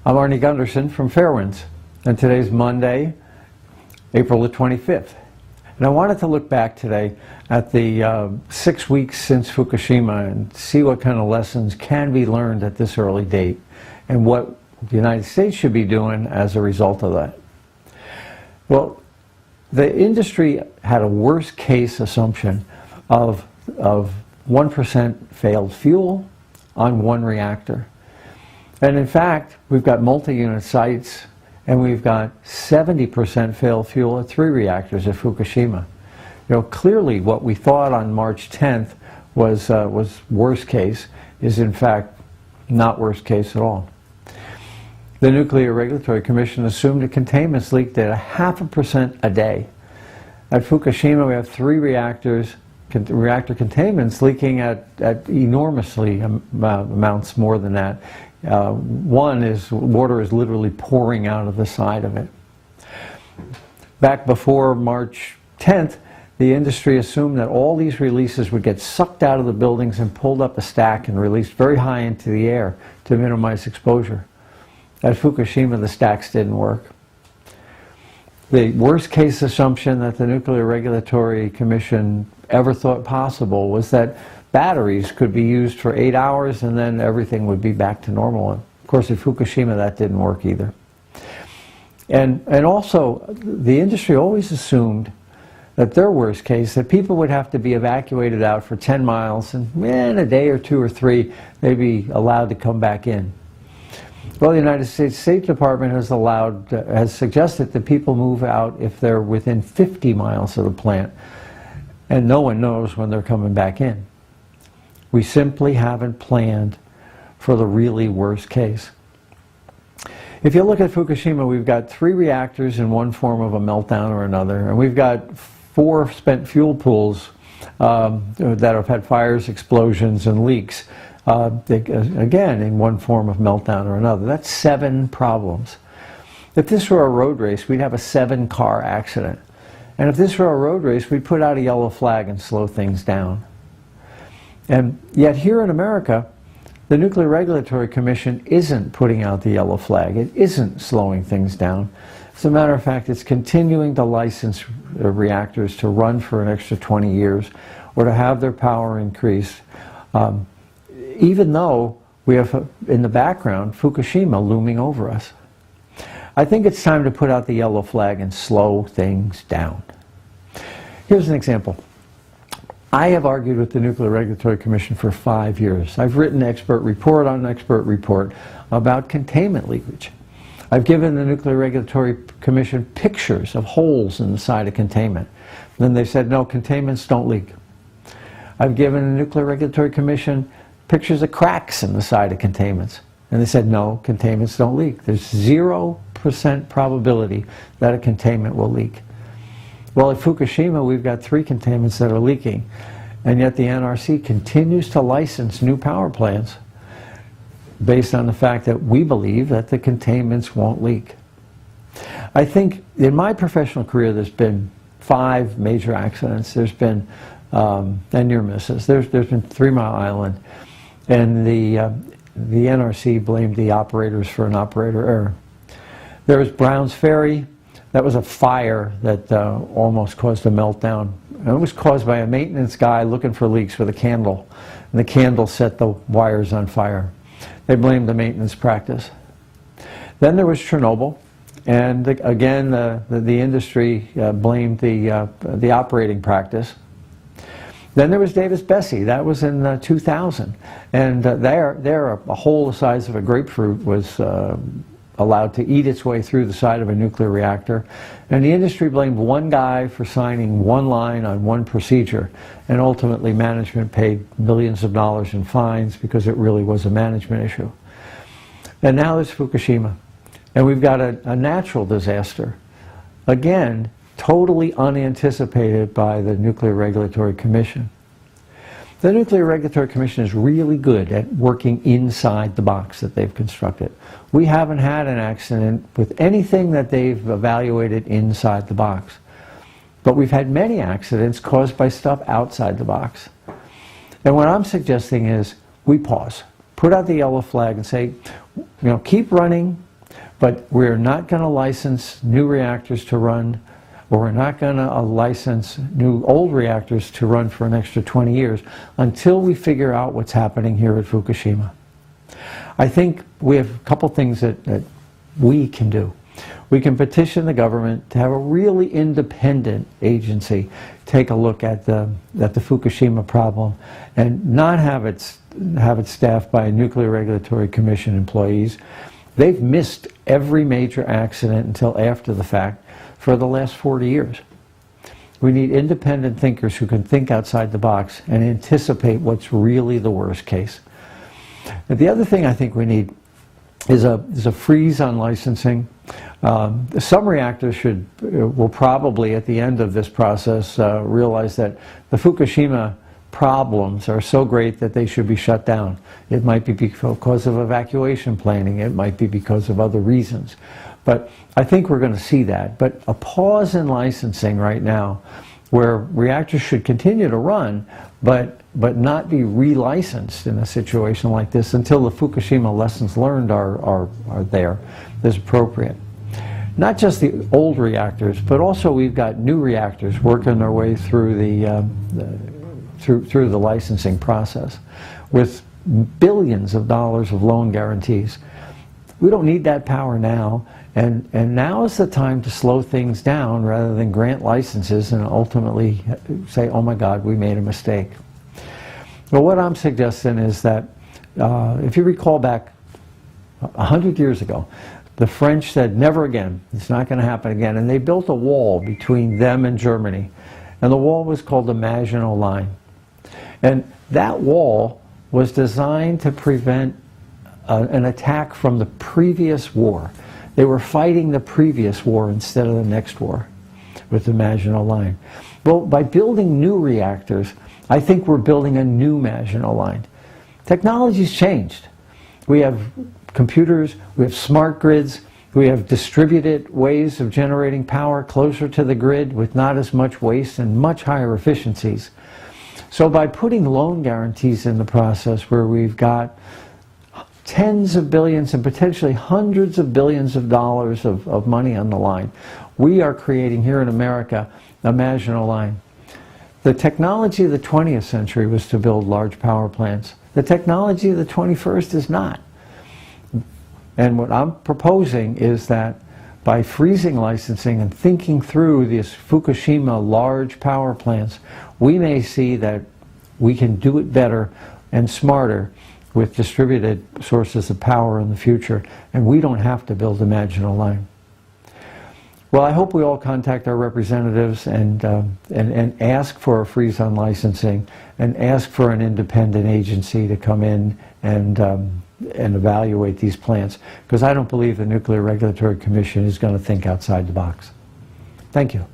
I'm Arnie Gunderson from Fairwinds, and today's Monday, April the 25th. And I wanted to look back today at the 6 weeks since Fukushima and see what kind of lessons can be learned at this early date and what the United States should be doing as a result of that. Well, the industry had a worst case assumption of 1% failed fuel on one reactor. And in fact, we've got multi-unit sites, and we've got 70% failed fuel at 3 reactors at Fukushima. You know, clearly what we thought on March 10th was worst case is in fact not worst case at all. The Nuclear Regulatory Commission assumed a containment leak at 0.5% a day. At Fukushima, we have 3 reactors, reactor containments leaking at enormously amounts more than that. One is water is literally pouring out of the side of it. Back before March 10th, the industry assumed that all these releases would get sucked out of the buildings and pulled up a stack and released very high into the air to minimize exposure. At Fukushima, the stacks didn't work. The worst case assumption that the Nuclear Regulatory Commission ever thought possible was that batteries could be used for 8 hours and then everything would be back to normal. And of course, at Fukushima, that didn't work either. And also, the industry always assumed that their worst case, that people would have to be evacuated out for 10 miles and in a day or 2 or 3, they'd be allowed to come back in. Well, the United States State Department has suggested that people move out if they're within 50 miles of the plant, and no one knows when they're coming back in. We simply haven't planned for the really worst case. If you look at Fukushima, we've got 3 reactors in one form of a meltdown or another, and we've got 4 spent fuel pools that have had fires, explosions, and leaks. Again, in one form of meltdown or another. That's 7 problems. If this were a road race, we'd have a 7-car accident. And if this were a road race, we'd put out a yellow flag and slow things down. And yet here in America, the Nuclear Regulatory Commission isn't putting out the yellow flag. It isn't slowing things down. As a matter of fact, it's continuing to license reactors to run for an extra 20 years or to have their power increased. Even though we have, in the background, Fukushima looming over us. I think it's time to put out the yellow flag and slow things down. Here's an example. I have argued with the Nuclear Regulatory Commission for 5 years. I've written expert report on expert report about containment leakage. I've given the Nuclear Regulatory Commission pictures of holes in the side of containment. Then they said, no, containments don't leak. I've given the Nuclear Regulatory Commission pictures of cracks in the side of containments. And they said, no, containments don't leak. There's 0% probability that a containment will leak. Well, at Fukushima, we've got 3 containments that are leaking, and yet the NRC continues to license new power plants based on the fact that we believe that the containments won't leak. I think in my professional career, there's been 5 major accidents. There's been and near misses. There's been 3 Mile Island, and the NRC blamed the operators for an operator error. There was Brown's Ferry. That was a fire that almost caused a meltdown. And it was caused by a maintenance guy looking for leaks with a candle, and the candle set the wires on fire. They blamed the maintenance practice. Then there was Chernobyl, and again the industry blamed the operating practice. Then there was Davis-Besse. That was in 2000, and there a hole the size of a grapefruit was allowed to eat its way through the side of a nuclear reactor, and the industry blamed one guy for signing one line on one procedure, and ultimately management paid millions of dollars in fines because it really was a management issue. And now there's Fukushima, and we've got a natural disaster, again totally unanticipated by the Nuclear Regulatory Commission. The Nuclear Regulatory Commission is really good at working inside the box that they've constructed. We haven't had an accident with anything that they've evaluated inside the box. But we've had many accidents caused by stuff outside the box. And what I'm suggesting is we pause, put out the yellow flag and say, you know, keep running But we're not going to license new reactors to run, or we're not going to license new old reactors to run for an extra 20 years until we figure out what's happening here at Fukushima. I think we have a couple things that we can do. We can petition the government to have a really independent agency take a look at the Fukushima problem and not have it staffed by Nuclear Regulatory Commission employees. They've missed every major accident until after the fact for the last 40 years. We need independent thinkers who can think outside the box and anticipate what's really the worst case. And the other thing I think we need is a freeze on licensing. Some reactors will probably, at the end of this process, realize that the Fukushima problems are so great that they should be shut down. It might be because of evacuation planning. It might be because of other reasons. But I think we're going to see that. But a pause in licensing right now, where reactors should continue to run, but not be relicensed in a situation like this until the Fukushima lessons learned are there, is appropriate. Not just the old reactors, but also we've got new reactors working their way through the licensing process with billions of dollars of loan guarantees. We don't need that power now, and now is the time to slow things down rather than grant licenses and ultimately say, oh my God, we made a mistake. Well, what I'm suggesting is that if you recall back 100 years ago, the French said, never again, it's not going to happen again, and they built a wall between them and Germany, and the wall was called the Maginot Line. And that wall was designed to prevent an attack from the previous war. They were fighting the previous war instead of the next war with the Maginot Line. Well, by building new reactors, I think we're building a new Maginot Line. Technology's changed. We have computers, we have smart grids, we have distributed ways of generating power closer to the grid with not as much waste and much higher efficiencies. So by putting loan guarantees in the process where we've got tens of billions and potentially hundreds of billions of dollars of money on the line, we are creating here in America a Maginot Line. The technology of the 20th century was to build large power plants. The technology of the 21st is not. And what I'm proposing is that by freezing licensing and thinking through these Fukushima large power plants, we may see that we can do it better and smarter with distributed sources of power in the future, and we don't have to build a Maginot Line. Well, I hope we all contact our representatives and ask for a freeze on licensing and ask for an independent agency to come in and evaluate these plants, because I don't believe the Nuclear Regulatory Commission is going to think outside the box. Thank you.